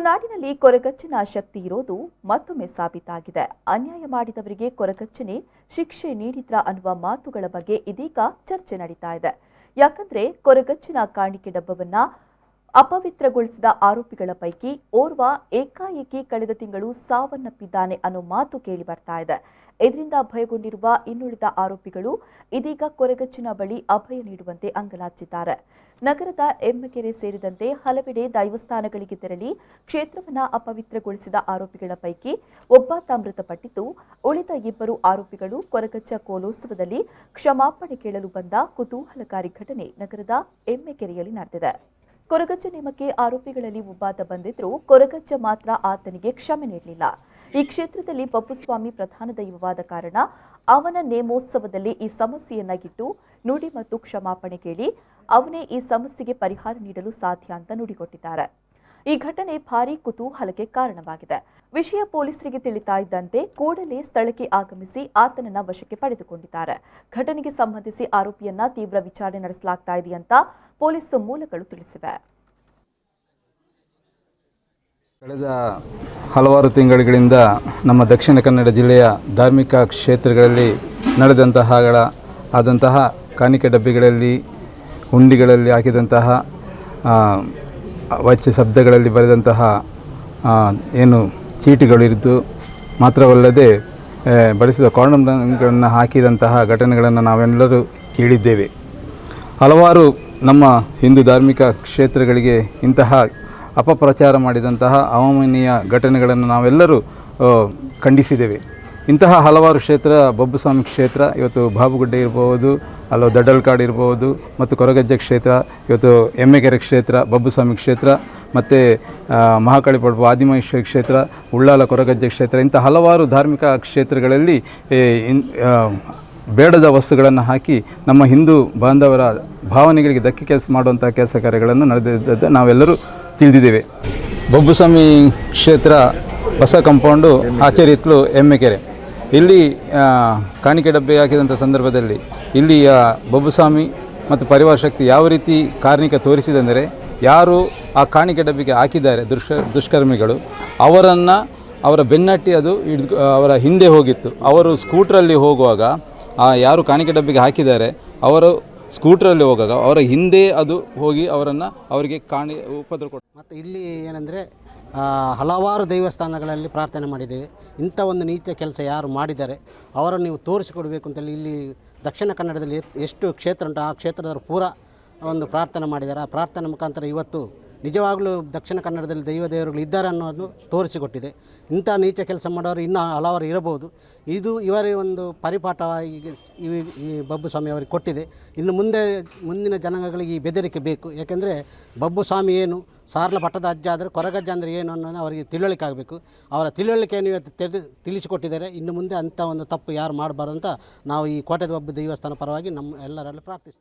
ತುಳುನಾಡಿನಲ್ಲಿ ಕೊರಗಜ್ಜನ ಶಕ್ತಿ ಇರೋದು ಮತ್ತೊಮ್ಮೆ ಸಾಬೀತಾಗಿದೆ. ಅನ್ಯಾಯ ಮಾಡಿದವರಿಗೆ ಕೊರಗಜ್ಜನೆ ಶಿಕ್ಷೆ ನೀಡಿದ್ರ ಅನ್ನುವ ಮಾತುಗಳ ಬಗ್ಗೆ ಇದೀಗ ಚರ್ಚೆ ನಡೀತಾ ಇದೆ. ಯಾಕಂದ್ರೆ ಕೊರಗಜ್ಜನ ಕಾಣಿಕೆ ಡಬ್ಬವನ್ನ ಅಪವಿತ್ರಗೊಳಿಸಿದ ಆರೋಪಿಗಳ ಪೈಕಿ ಓರ್ವ ಏಕಾಏಕಿ ಕಳೆದ ತಿಂಗಳು ಸಾವನ್ನಪ್ಪಿದ್ದಾನೆ ಅನ್ನೋ ಮಾತು ಕೇಳಿ ಬರ್ತಾ ಇದೆ. ಇದರಿಂದ ಭಯಗೊಂಡಿರುವ ಇನ್ನುಳಿದ ಆರೋಪಿಗಳು ಇದೀಗ ಕೊರಗಜ್ಜನ ಬಳಿ ಅಭಯ ನೀಡುವಂತೆ ಅಂಗಲಾಚಿದ್ದಾರೆ. ನಗರದ ಎಮ್ಮೆಕೆರೆ ಸೇರಿದಂತೆ ಹಲವೆಡೆ ದೈವಸ್ಥಾನಗಳಿಗೆ ತೆರಳಿ ಕ್ಷೇತ್ರವನ್ನು ಅಪವಿತ್ರಗೊಳಿಸಿದ ಆರೋಪಿಗಳ ಪೈಕಿ ಒಬ್ಬಾತ ಮೃತಪಟ್ಟಿದ್ದು, ಉಳಿದ ಇಬ್ಬರು ಆರೋಪಿಗಳು ಕೊರಗಜ್ಜ ಕೋಲೋತ್ಸವದಲ್ಲಿ ಕ್ಷಮಾಪಣೆ ಕೇಳಲು ಬಂದ ಕುತೂಹಲಕಾರಿ ಘಟನೆ ನಗರದ ಎಮ್ಮೆಕೆರೆಯಲ್ಲಿ ನಡೆದಿದೆ. ಕೊರಗಜ್ಜ ನೇಮಕ್ಕೆ ಆರೋಪಿಗಳಲ್ಲಿ ಒಬ್ಬಾತ ಬಂದಿದ್ರೂ ಕೊರಗಜ್ಜ ಮಾತ್ರ ಆತನಿಗೆ ಕ್ಷಮೆ ನೀಡಲಿಲ್ಲ. ಈ ಕ್ಷೇತ್ರದಲ್ಲಿ ಬಬ್ಬುಸ್ವಾಮಿ ಪ್ರಧಾನ ದೈವವಾದ ಕಾರಣ ಅವನ ನೇಮೋತ್ಸವದಲ್ಲಿ ಈ ಸಮಸ್ಯೆಯನ್ನ ಇಟ್ಟು ನುಡಿ ಮತ್ತು ಕ್ಷಮಾಪಣೆ ಕೇಳಿ ಅವನೇ ಈ ಸಮಸ್ಯೆಗೆ ಪರಿಹಾರ ನೀಡಲು ಸಾಧ್ಯ ಅಂತ ನುಡಿಕೊಟ್ಟಿದ್ದಾರೆ. ಈ ಘಟನೆ ಭಾರೀ ಕುತೂಹಲಕ್ಕೆ ಕಾರಣವಾಗಿದೆ. ವಿಷಯ ಪೊಲೀಸರಿಗೆ ತಿಳಿತಾ ಇದ್ದಂತೆ ಕೂಡಲೇ ಸ್ಥಳಕ್ಕೆ ಆಗಮಿಸಿ ಆತನನ್ನ ವಶಕ್ಕೆ ಪಡೆದುಕೊಂಡಿದ್ದಾರೆ. ಘಟನೆಗೆ ಸಂಬಂಧಿಸಿ ಆರೋಪಿಯನ್ನ ತೀವ್ರ ವಿಚಾರಣೆ ನಡೆಸಲಾಗ್ತಾ ಇದೆ ಅಂತ ಪೊಲೀಸ್ ಮೂಲಗಳು ತಿಳಿಸಿವೆ. ಕಳೆದ ಹಲವಾರು ತಿಂಗಳುಗಳಿಂದ ನಮ್ಮ ದಕ್ಷಿಣ ಕನ್ನಡ ಜಿಲ್ಲೆಯ ಧಾರ್ಮಿಕ ಕ್ಷೇತ್ರಗಳಲ್ಲಿ ಆದಂತಹ ಕಾಣಿಕೆ ಡಬ್ಬಿಗಳಲ್ಲಿ ಹುಂಡಿಗಳಲ್ಲಿ ಹಾಕಿದಂತಹ ವಾಚ್ಯ ಶಬ್ದಗಳಲ್ಲಿ ಬರೆದಂತಹ ಏನು ಚೀಟಿಗಳಿದ್ದು ಮಾತ್ರವಲ್ಲದೆ ಬಳಸಿದ ಕಾಂಡಮ್ಗಳನ್ನು ಹಾಕಿದಂತಹ ಘಟನೆಗಳನ್ನು ನಾವೆಲ್ಲರೂ ಕೇಳಿದ್ದೇವೆ. ಹಲವಾರು ನಮ್ಮ ಹಿಂದೂ ಧಾರ್ಮಿಕ ಕ್ಷೇತ್ರಗಳಿಗೆ ಇಂತಹ ಅಪಪ್ರಚಾರ ಮಾಡಿದಂತಹ ಅವಮಾನೀಯ ಘಟನೆಗಳನ್ನು ನಾವೆಲ್ಲರೂ ಖಂಡಿಸಿದ್ದೇವೆ. ಇಂತಹ ಹಲವಾರು ಕ್ಷೇತ್ರ, ಬಬ್ಬುಸ್ವಾಮಿ ಕ್ಷೇತ್ರ, ಇವತ್ತು ಬಾಬುಗುಡ್ಡೆ ಇರ್ಬೋದು, ಅಲ್ಲೋ ದಡ್ಡಲ್ಕಾಡು ಇರ್ಬೋದು, ಮತ್ತು ಕೊರಗಜ್ಜ ಕ್ಷೇತ್ರ, ಇವತ್ತು ಎಮ್ಮೆಕೆರೆ ಕ್ಷೇತ್ರ, ಬಬ್ಬುಸ್ವಾಮಿ ಕ್ಷೇತ್ರ, ಮತ್ತು ಮಹಾಕಾಳಿ ಪಡ್ಬ ಆದಿಮಹೇಶ್ವರಿ ಕ್ಷೇತ್ರ, ಉಳ್ಳಾಲ ಕೊರಗಜ್ಜ ಕ್ಷೇತ್ರ, ಇಂಥ ಹಲವಾರು ಧಾರ್ಮಿಕ ಕ್ಷೇತ್ರಗಳಲ್ಲಿ ಬೇಡದ ವಸ್ತುಗಳನ್ನು ಹಾಕಿ ನಮ್ಮ ಹಿಂದೂ ಬಾಂಧವರ ಭಾವನೆಗಳಿಗೆ ಧಕ್ಕೆ ಕೆಲಸ ಮಾಡುವಂಥ ಕೆಲಸ ಕಾರ್ಯಗಳನ್ನು ನಡೆದಿದ್ದದ್ದು ನಾವೆಲ್ಲರೂ ತಿಳಿದಿದ್ದೇವೆ. ಬಬ್ಬುಸ್ವಾಮಿ ಕ್ಷೇತ್ರ ಹೊಸ ಕಾಂಪೌಂಡು ಆಚೆರಿತ್ಲು ಎಮ್ಮೆಕೆರೆ. ಇಲ್ಲಿ ಕಾಣಿಕೆ ಡಬ್ಬೆ ಹಾಕಿದಂಥ ಸಂದರ್ಭದಲ್ಲಿ ಇಲ್ಲಿಯ ಬಬ್ಬುಸ್ವಾಮಿ ಮತ್ತು ಪರಿವಾರ ಶಕ್ತಿ ಯಾವ ರೀತಿ ಕಾರ್ಣಿಕ ತೋರಿಸಿದೆಂದರೆ, ಯಾರು ಆ ಕಾಣಿಕೆ ಡಬ್ಬಿಗೆ ಹಾಕಿದ್ದಾರೆ ದುಷ್ಕರ್ಮಿಗಳು ಅವರ ಬೆನ್ನಟ್ಟಿ ಅದು ಅವರ ಹಿಂದೆ ಹೋಗಿತ್ತು. ಅವರು ಸ್ಕೂಟ್ರಲ್ಲಿ ಹೋಗುವಾಗ ಯಾರು ಕಾಣಿಕೆ ಡಬ್ಬಿಗೆ ಹಾಕಿದ್ದಾರೆ ಅವರು ಸ್ಕೂಟ್ರಲ್ಲಿ ಹೋಗಾಗ ಅವರ ಹಿಂದೆ ಅದು ಹೋಗಿ ಅವರಿಗೆ ಉಪದ್ರ ಕೊಟ್ಟು. ಮತ್ತು ಇಲ್ಲಿ ಏನಂದರೆ ಹಲವಾರು ದೇವಸ್ಥಾನಗಳಲ್ಲಿ ಪ್ರಾರ್ಥನೆ ಮಾಡಿದ್ದೇವೆ. ಇಂಥ ಒಂದು ನೀತಿಯ ಕೆಲಸ ಯಾರು ಮಾಡಿದ್ದಾರೆ ಅವರನ್ನು ನೀವು ತೋರಿಸಿಕೊಡಬೇಕು ಅಂತೇಳಿ ಇಲ್ಲಿ ದಕ್ಷಿಣ ಕನ್ನಡದಲ್ಲಿ ಎಷ್ಟು ಕ್ಷೇತ್ರ ಉಂಟು ಆ ಕ್ಷೇತ್ರದವರು ಪೂರ ಒಂದು ಪ್ರಾರ್ಥನೆ ಮಾಡಿದ್ದಾರೆ. ಆ ಪ್ರಾರ್ಥನೆ ಮುಖಾಂತರ ಇವತ್ತು ನಿಜವಾಗಲೂ ದಕ್ಷಿಣ ಕನ್ನಡದಲ್ಲಿ ದೇವರುಗಳು ಇದ್ದಾರೆ ಅನ್ನೋದನ್ನು ತೋರಿಸಿಕೊಟ್ಟಿದೆ. ಇಂಥ ನೀಚ ಕೆಲಸ ಮಾಡೋರು ಇನ್ನೂ ಹಲವಾರು ಇರಬಹುದು. ಇದು ಇವರೇ ಒಂದು ಪರಿಪಾಠ ಈ ಬಬ್ಬುಸ್ವಾಮಿ ಅವರಿಗೆ ಕೊಟ್ಟಿದೆ. ಇನ್ನು ಮುಂದಿನ ಜನಾಂಗಗಳಿಗೆ ಈ ಬೆದರಿಕೆ ಬೇಕು. ಯಾಕೆಂದರೆ ಬಬ್ಬುಸ್ವಾಮಿ ಏನು, ಸಾರ್ಲ ಪಟ್ಟದ ಅಜ್ಜ ಆದರೆ ಕೊರಗಜ್ಜ ಅಂದರೆ ಏನು ಅನ್ನೋದು ಅವರಿಗೆ ತಿಳುವಳಿಕೆ ಆಗಬೇಕು. ಅವರ ತಿಳುವಳಿಕೆಯನ್ನು ಇವತ್ತು ತಿಳಿಸಿಕೊಟ್ಟಿದ್ದಾರೆ. ಇನ್ನು ಮುಂದೆ ಅಂಥ ಒಂದು ತಪ್ಪು ಯಾರು ಮಾಡಬಾರ್ದು ಅಂತ ನಾವು ಈ ಕೋಟೆದ ಬಬ್ಬು ದೇವಸ್ಥಾನ ಪರವಾಗಿ ನಮ್ಮ ಎಲ್ಲರಲ್ಲಿ ಪ್ರಾರ್ಥಿಸ್ತೀವಿ.